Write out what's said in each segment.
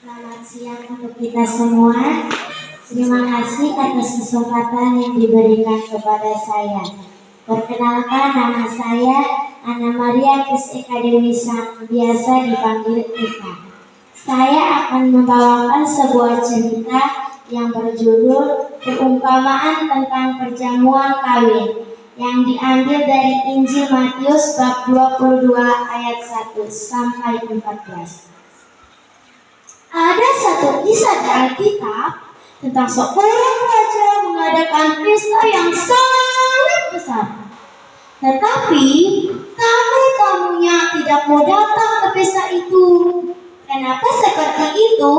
Selamat siang untuk kita semua. Terima kasih atas kesempatan yang diberikan kepada saya. Perkenalkan, nama saya Anna Maria Eka Dewi Sang, biasa dipanggil Eka. Saya akan membawakan sebuah cerita yang berjudul Perumpamaan tentang Perjamuan Kawin, yang diambil dari Injil Matius bab 22 ayat 1 sampai 14. Ada satu kisah di Alkitab tentang seorang raja mengadakan pesta yang sangat besar. Tetapi tamu-tamunya tidak mau datang ke pesta itu. Kenapa seperti itu?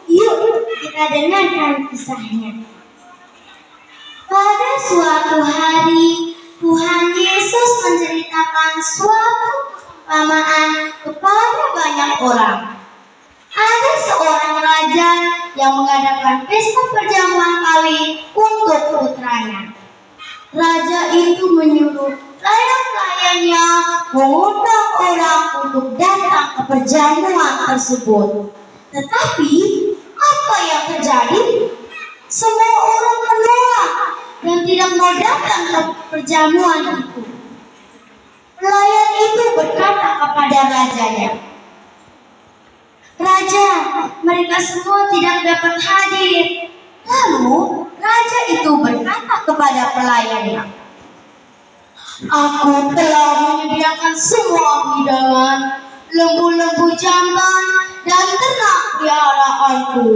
Yuk kita dengarkan kisahnya. Pada suatu hari, Tuhan Yesus menceritakan suatu perumpamaan kepada banyak orang. Ada seorang raja yang mengadakan pesta perjamuan kawin untuk putranya. Raja itu menyuruh pelayan-pelayannya mengundang orang untuk datang ke perjamuan tersebut. Tetapi apa yang terjadi? Semua orang menolak dan tidak mau datang ke perjamuan itu. Pelayan itu berkata kepada rajanya, "Raja, mereka semua tidak dapat hadir." Lalu raja itu berkata kepada pelayannya, "Aku telah menyediakan semua hidangan, lembu-lembu jantan dan ternak peliharaanku.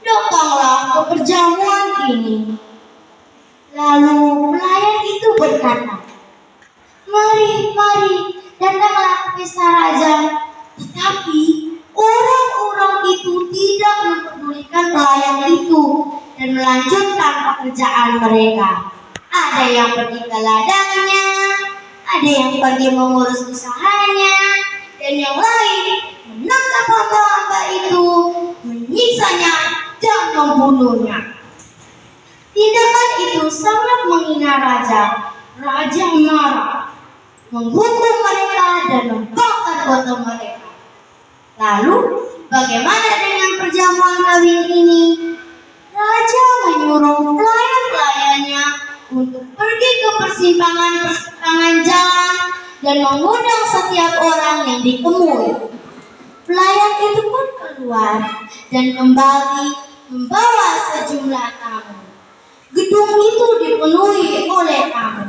Datanglah ke perjamuan ini." Lalu pelayan itu berkata, Mari, datanglah ke pesta raja." Tetapi orang-orang itu tidak mempedulikan pelayan itu dan melanjutkan pekerjaan mereka. Ada yang pergi ke ladangnya, ada yang pergi mengurus usahanya, dan yang lain menangkap hamba-hamba itu, menyiksanya dan membunuhnya. Tindakan itu sangat menghina raja. Raja marah, menghukum mereka dan membakar botol mereka. Lalu, bagaimana dengan perjamuan kawin ini? Raja menyuruh pelayan-pelayannya untuk pergi ke persimpangan jalan dan mengundang setiap orang yang ditemui. Pelayan itu pun keluar dan kembali membawa sejumlah tamu. Gedung itu dipenuhi oleh tamu.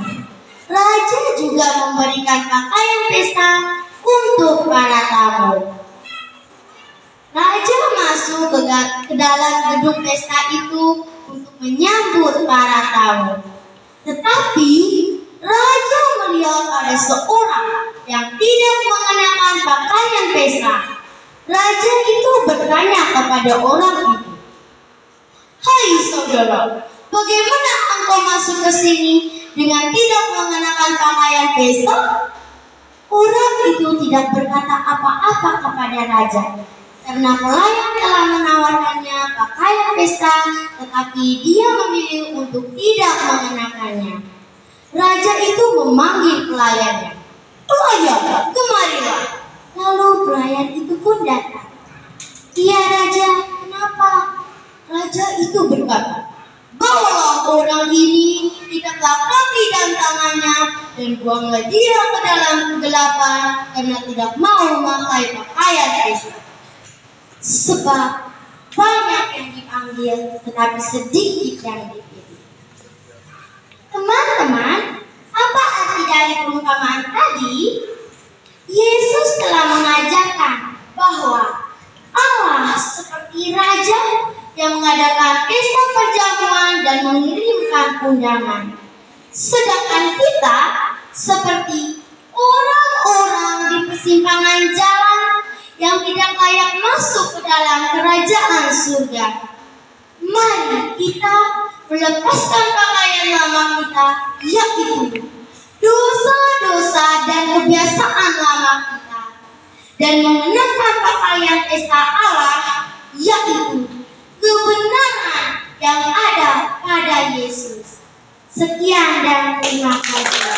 Raja juga memberikan pakaian pesta untuk para tamu. Raja masuk ke dalam gedung pesta itu untuk menyambut para tamu. Tetapi raja melihat ada seorang yang tidak mengenakan pakaian pesta. Raja itu bertanya kepada orang itu, "Hai saudara, bagaimana engkau masuk ke sini dengan tidak mengenakan pakaian pesta?" Orang itu tidak berkata apa-apa kepada raja, karena pelayan telah menawarkannya pakaian pesta, tetapi dia memilih untuk tidak mengenakannya. Raja itu memanggil pelayannya, "Pelayan, kemarilah." Lalu pelayan itu pun datang. "Iya Raja, kenapa?" Raja itu berkata, "Bawalah orang ini, ikatlah kaki dan tangannya, dan buanglah dia ke dalam kegelapan karena tidak mau memakai pakaian pesta. Sebab banyak yang dipanggil, tetapi sedikit yang dipilih." Teman-teman, apa arti dari perumpamaan tadi? Yesus telah mengajarkan bahwa Allah seperti raja yang mengadakan pesta perjamuan dan mengirimkan undangan. Sedangkan kita seperti orang-orang di persimpangan jalan yang tidak layak masuk ke dalam kerajaan surga. Mari kita melepaskan pakaian lama kita, yaitu dosa-dosa dan kebiasaan lama kita, dan mengenakan pakaian pesta Allah, yaitu kebenaran yang ada pada Yesus. Sekian dan terima kasih.